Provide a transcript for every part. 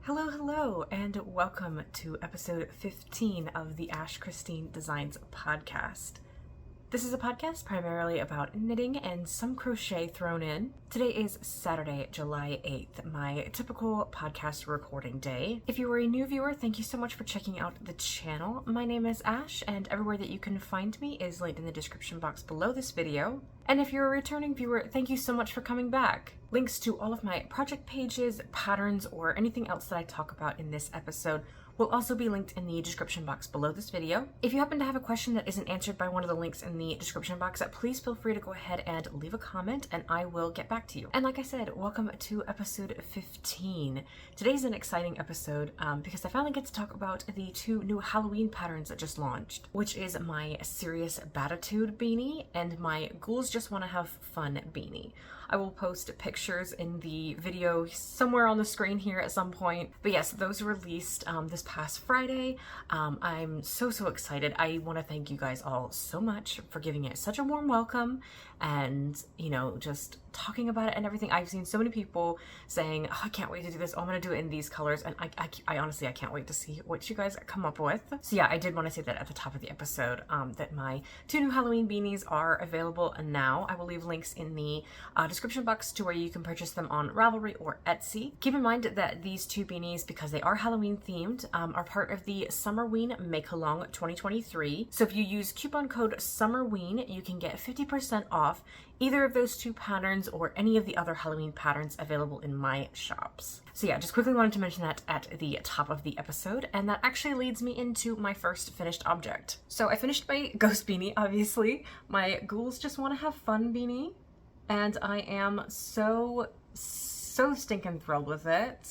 Hello, and welcome to episode 15 of the Ash Christine Designs podcast. This is a podcast primarily about knitting and some crochet thrown in. Today is Saturday, July 8th, my typical podcast recording day. If you are a new viewer, thank you so much for checking out the channel. My name is Ash, and everywhere that you can find me is linked in the description box below this video. And if you're a returning viewer, thank you so much for coming back. Links to all of my project pages, patterns, or anything else that I talk about in this episode will also be linked in the description box below this video. If you happen to have a question that isn't answered by one of the links in the description box, please feel free to go ahead and leave a comment and I will get back to you. And like I said, welcome to episode 15. Today's an exciting episode because I finally get to talk about the two new Halloween patterns that just launched, which is my Serious Batitude beanie and my Ghouls Just Want to Have Fun beanie. I will post pictures in the video somewhere on the screen here at some point. But yes, those released this past Friday. I'm so excited. I want to thank you guys all so much for giving it such a warm welcome and, you know, just talking about it and everything. I've seen so many people saying, oh, I can't wait to do this. Oh, I'm going to do it in these colors. And I honestly, I can't wait to see what you guys come up with. So yeah, I did want to say that at the top of the episode, that my two new Halloween beanies are available now. I will leave links in the description box to where you can purchase them on Ravelry or Etsy. Keep in mind that these two beanies, because they are Halloween themed, are part of the Summerween Make-Along 2023. So if you use coupon code SUMMERWEEN, you can get 50% off either of those two patterns or any of the other Halloween patterns available in my shops. So yeah, just quickly wanted to mention that at the top of the episode, and that actually leads me into my first finished object. So I finished my ghost beanie, obviously, my Ghouls Just Want to Have Fun beanie, and I am so stinking thrilled with it.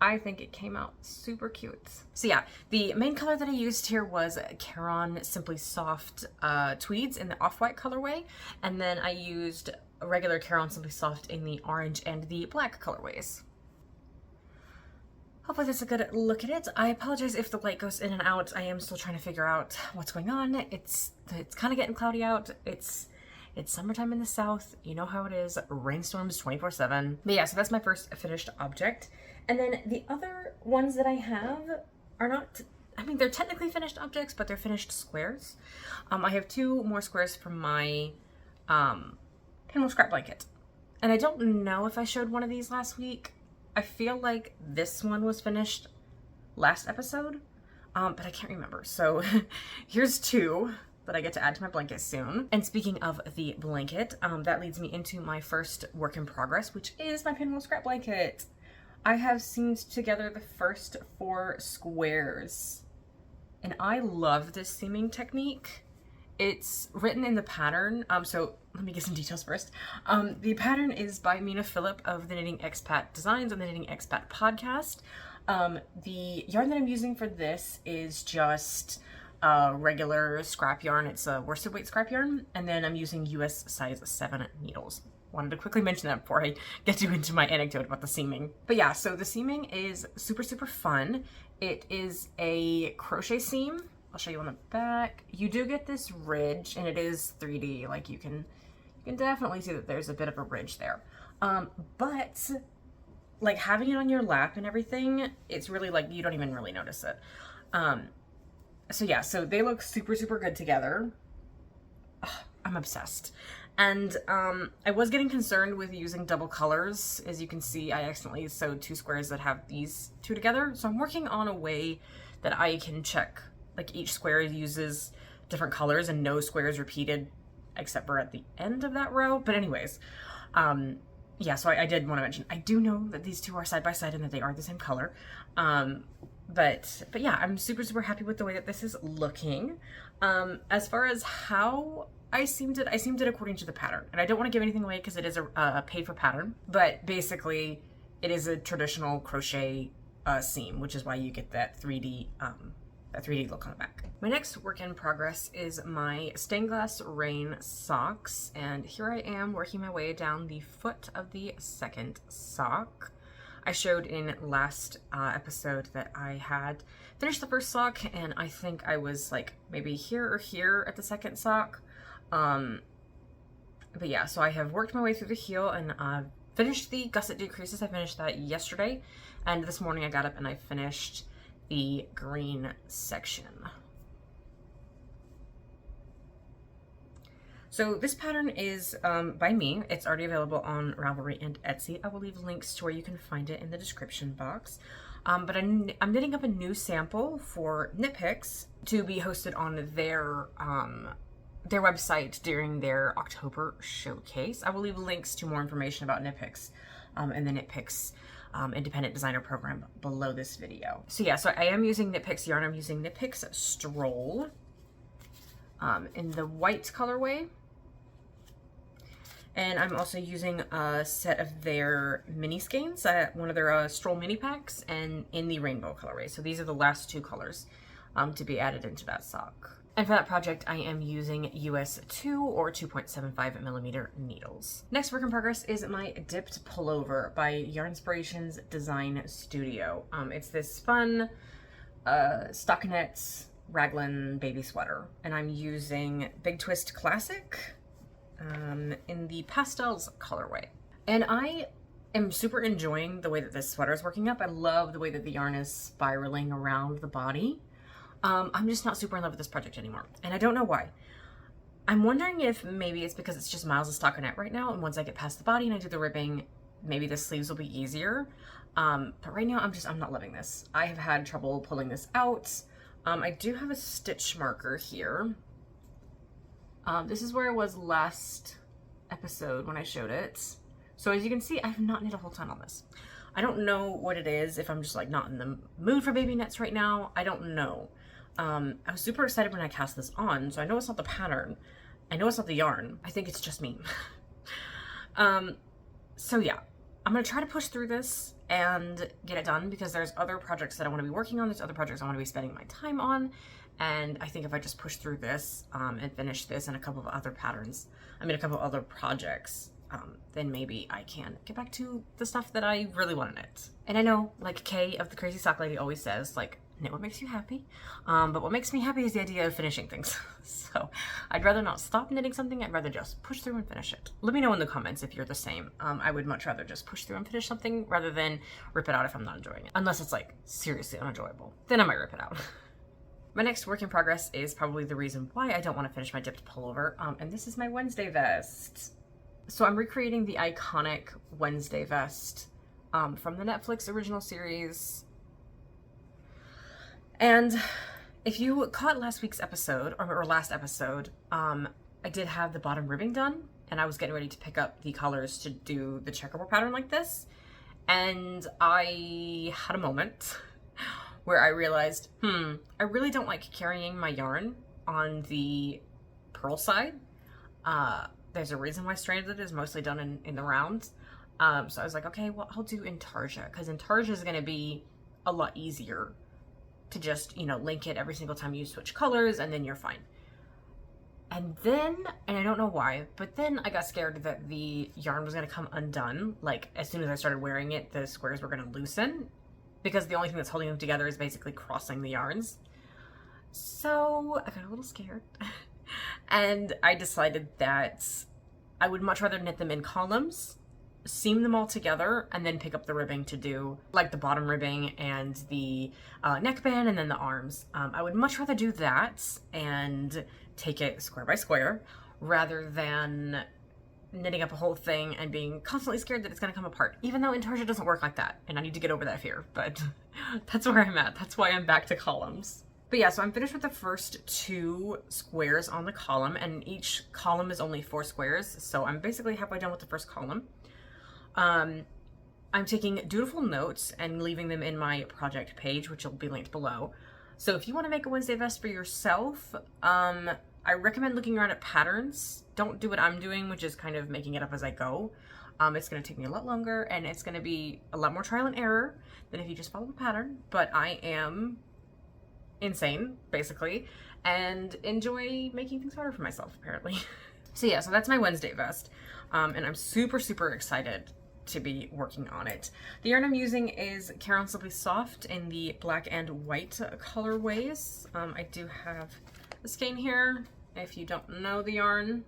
I think it came out super cute. So yeah, the main color that I used here was Caron Simply Soft tweeds in the off-white colorway, and then I used a regular Caron Simply Soft in the orange and the black colorways. Hopefully that's a good look at it. I apologize if the light goes in and out. I am still trying to figure out what's going on. It's kind of getting cloudy out. It's summertime in the south. You know how it is. Rainstorms 24/7. But yeah, so that's my first finished object. And then the other ones that I have are not, I mean, they're technically finished objects, but they're finished squares. I have two more squares from my Pinwheel Scrap Blanket. And I don't know if I showed one of these last week. I feel like this one was finished last episode, but I can't remember. So here's two that I get to add to my blanket soon. And speaking of the blanket, that leads me into my first work in progress, which is my Pinwheel Scrap Blanket. I have seamed together the first 4 squares, and I love this seaming technique. It's written in the pattern, so let me get some details first. The pattern is by Mina Phillip of the Knitting Expat Designs and the Knitting Expat podcast. The yarn that I'm using for this is just regular scrap yarn. It's a worsted weight scrap yarn, and then I'm using US size 7 needles. Wanted to quickly mention that before I get into my anecdote about the seaming. But yeah, so the seaming is super fun. It is a crochet seam. I'll show you on the back. You do get this ridge, and it is 3D. Like you can definitely see that there's a bit of a ridge there. But like having it on your lap and everything, it's really like you don't even really notice it. So yeah, so they look super good together. Ugh, I'm obsessed. And I was getting concerned with using double colors. As you can see, I accidentally sewed 2 squares that have these 2 together. So I'm working on a way that I can check, like each square uses different colors and no square is repeated except for at the end of that row. But anyways, yeah, so I did want to mention, I do know that these 2 are side by side and that they are the same color. But yeah, I'm super happy with the way that this is looking. As far as how I seamed it according to the pattern. And I don't want to give anything away because it is a paid for pattern, but basically it is a traditional crochet seam, which is why you get that 3D look on the back. My next work in progress is my stained glass rain socks, and here I am working my way down the foot of the second sock. I showed in last episode that I had finished the first sock, and I think I was like maybe here or here at the second sock. But yeah, so I have worked my way through the heel and finished the gusset decreases. I finished that yesterday, And this morning I got up and I finished the green section. So this pattern is by me. It's already available on Ravelry and Etsy. I will leave links to where you can find it in the description box. But I'm knitting up a new sample for Knit Picks to be hosted on their website during their October showcase. I will leave links to more information about Knit Picks and the Knit Picks independent designer program below this video. So yeah, so I am using Knit Picks yarn. I'm using Knit Picks Stroll in the white colorway. And I'm also using a set of their mini skeins, one of their Stroll mini packs, and in the rainbow colorway. So these are the last two colors to be added into that sock. And for that project, I am using US 2 or 2.75 millimeter needles. Next work in progress is my dipped pullover by Yarnspirations Design Studio. It's this fun stockinette raglan baby sweater, and I'm using Big Twist Classic in the pastels colorway. And I am super enjoying the way that this sweater is working up. I love the way that the yarn is spiraling around the body. I'm just not super in love with this project anymore, and I don't know why. I'm wondering if maybe it's because it's just miles of stockinette right now, and once I get past the body and I do the ribbing, maybe the sleeves will be easier. But right now I'm not loving this. I have had trouble pulling this out. I do have a stitch marker here. This is where it was last episode when I showed it. So as you can see, I have not knit a whole ton on this. I don't know what it is, if I'm just like not in the mood for baby knits right now. I don't know. I was super excited when I cast this on, so I know it's not the pattern. I know it's not the yarn. I think it's just me. So yeah, I'm gonna try to push through this and get it done, because there's other projects that I want to be working on. There's other projects I want to be spending my time on. And I think if I just push through this and finish this and a couple of other patterns, a couple of other projects, then maybe I can get back to the stuff that I really want to knit. And I know, like Kay of the Crazy Sock Lady always says, like, knit what makes you happy. But what makes me happy is the idea of finishing things. So I'd rather not stop knitting something. I'd rather just push through and finish it. Let me know in the comments if you're the same. I would much rather just push through and finish something rather than rip it out if I'm not enjoying it. Unless it's like seriously unenjoyable. Then I might rip it out. My next work in progress is probably the reason why I don't want to finish my dipped pullover, and this is my Wednesday vest. So I'm recreating the iconic Wednesday vest from the Netflix original series. And if you caught last week's episode, or last episode, I did have the bottom ribbing done, and I was getting ready to pick up the colors to do the checkerboard pattern like this, and I had a moment where I realized, I really don't like carrying my yarn on the purl side. There's a reason why stranded is mostly done in the rounds. So I was like, okay, well, I'll do intarsia, because intarsia is going to be a lot easier to just, link it every single time you switch colors, and then you're fine. And then, and I don't know why, but then I got scared that the yarn was going to come undone. Like, as soon as I started wearing it, the squares were going to loosen, because the only thing that's holding them together is basically crossing the yarns. So I got a little scared. And I decided that I would much rather knit them in columns, seam them all together, and then pick up the ribbing to do like the bottom ribbing and the neckband and then the arms. I would much rather do that and take it square by square rather than knitting up a whole thing and being constantly scared that it's going to come apart, even though intarsia doesn't work like that, and I need to get over that fear, but that's where I'm at. That's why I'm back to columns. But yeah, so I'm finished with the first 2 squares on the column, and each column is only 4 squares, so I'm basically halfway done with the first column. I'm taking dutiful notes and leaving them in my project page, which will be linked below. So if you want to make a Wednesday vest for yourself, I recommend looking around at patterns. Don't do what I'm doing, which is kind of making it up as I go. It's going to take me a lot longer, and it's going to be a lot more trial and error than if you just follow the pattern. But I am insane, basically, and enjoy making things harder for myself, apparently. So yeah, so that's my Wednesday vest, and I'm super, super excited to be working on it. The yarn I'm using is Caron Simply Soft in the black and white colorways. I do have a skein here. If you don't know the yarn,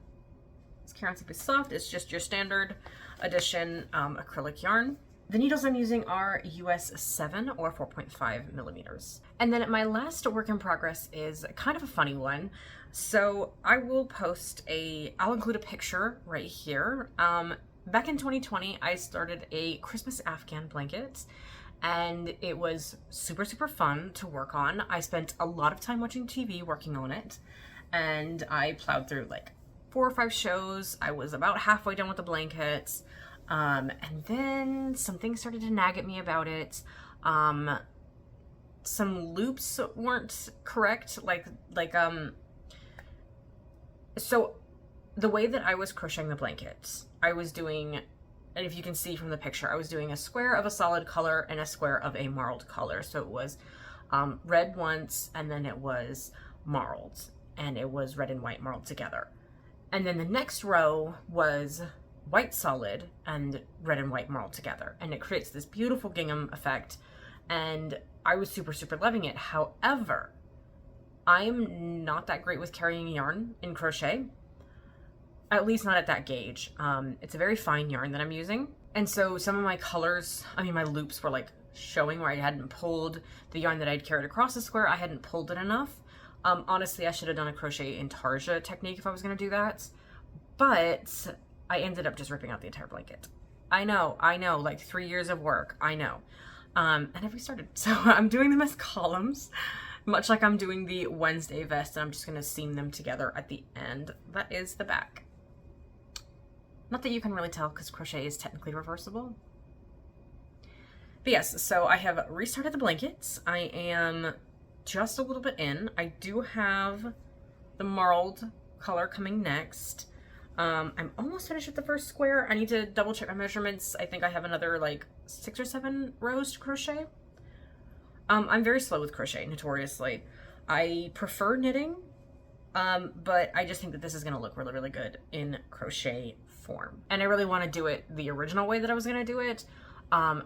it's Caron Simply Soft. It's just your standard edition acrylic yarn. The needles I'm using are US 7 or 4.5 millimeters. And then my last work in progress is kind of a funny one. So I will I'll include a picture right here. Back in 2020, I started a Christmas Afghan blanket, and it was super, super fun to work on. I spent a lot of time watching TV working on it, and I plowed through like 4 or 5 shows. I was about halfway done with the blankets. And then some things started to nag at me about it. Some loops weren't correct. So the way that I was crocheting the blankets, I was doing, and if you can see from the picture, I was doing a square of a solid color and a square of a marled color. So it was red once, and then it was marled, and it was red and white marled together. And then the next row was white solid and red and white marled together, and it creates this beautiful gingham effect, and I was super, super loving it. However, I'm not that great with carrying yarn in crochet, at least not at that gauge. It's a very fine yarn that I'm using, and so some of my colors, my loops were like showing where I hadn't pulled the yarn that I'd carried across the square. I hadn't pulled it enough. Honestly, I should have done a crochet intarsia technique if I was going to do that, but I ended up just ripping out the entire blanket. I know, like 3 years of work, I know. And I've restarted. So I'm doing them as columns, much like I'm doing the Wednesday vest, and I'm just gonna seam them together at the end. That is the back. Not that you can really tell because crochet is technically reversible. But yes, so I have restarted the blankets. I am just a little bit in. I do have the marled color coming next. I'm almost finished with the first square. I need to double check my measurements. I think I have another like 6 or 7 rows to crochet. I'm very slow with crochet, notoriously. I prefer knitting, but I just think that this is going to look really, really good in crochet form. And I really want to do it the original way that I was going to do it. I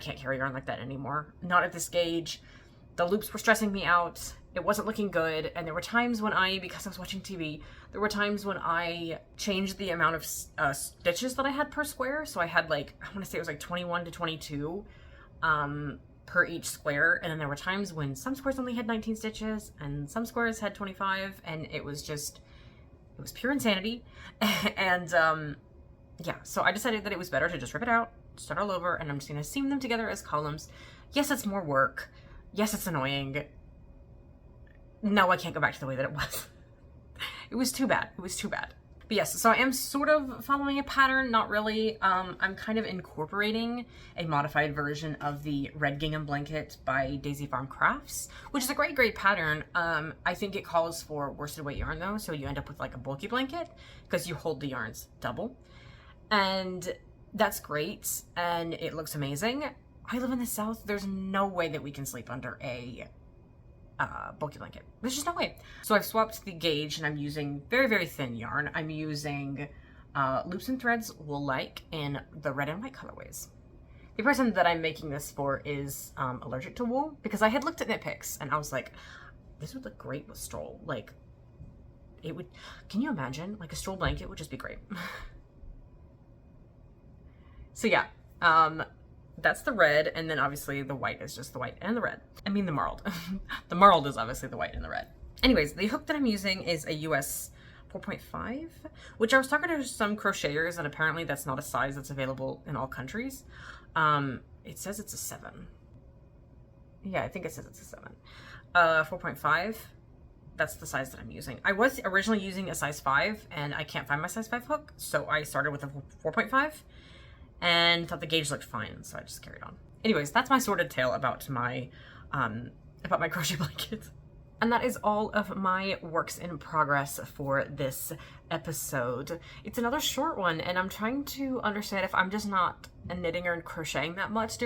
can't carry yarn like that anymore. Not at this gauge. The loops were stressing me out. It wasn't looking good, and there were times when because I was watching TV, there were times when I changed the amount of stitches that I had per square. So I had I want to say it was like 21 to 22 per each square, and then there were times when some squares only had 19 stitches, and some squares had 25, and it was pure insanity. And yeah, so I decided that it was better to just rip it out, start all over, and I'm just going to seam them together as columns. Yes, it's more work. Yes, it's annoying. No, I can't go back to the way that it was. It was too bad. It was too bad. But yes, so I am sort of following a pattern, not really. I'm kind of incorporating a modified version of the Red Gingham Blanket by Daisy Farm Crafts, which is a great, great pattern. I think it calls for worsted weight yarn though, so you end up with like a bulky blanket because you hold the yarns double. And that's great, and it looks amazing. I live in the South. There's no way that we can sleep under a bulky blanket. There's just no way. So I've swapped the gauge, and I'm using very, very thin yarn. I'm using Loops and Threads Wool Like in the red and white colorways. The person that I'm making this for is allergic to wool, because I had looked at knit pics and I was like, this would look great with stroll. Like, it would, can you imagine? Like a stroll blanket would just be great. So yeah, that's the red, and then obviously the white is just the white and the red. I mean the marled. The marled is obviously the white and the red. Anyways, the hook that I'm using is a US 4.5, which I was talking to some crocheters, and apparently that's not a size that's available in all countries. It says it's a 7. Yeah, I think it says it's a 7. 4.5, that's the size that I'm using. I was originally using a size 5, and I can't find my size 5 hook, so I started with a 4.5. And thought the gauge looked fine, so I just carried on. Anyways, that's my sordid tale about my crochet blanket. And that is all of my works in progress for this episode. It's another short one, and I'm trying to understand if I'm just not knitting or crocheting that much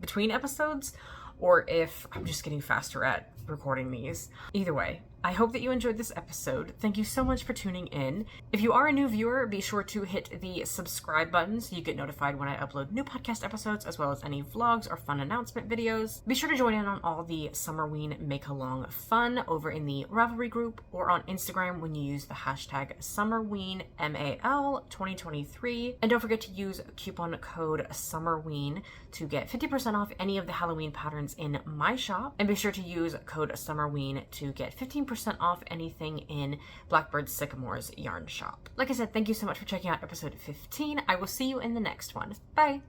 between episodes, or if I'm just getting faster at recording these. Either way, I hope that you enjoyed this episode. Thank you so much for tuning in. If you are a new viewer, be sure to hit the subscribe button so you get notified when I upload new podcast episodes, as well as any vlogs or fun announcement videos. Be sure to join in on all the Summerween make-along fun over in the Ravelry group or on Instagram when you use the hashtag Summerween, MAL 2023. And don't forget to use coupon code Summerween to get 50% off any of the Halloween patterns in my shop. And be sure to use code Summerween to get 15% off anything in Blackbird Sycamore's yarn shop. Like I said, thank you so much for checking out episode 15. I will see you in the next one. Bye!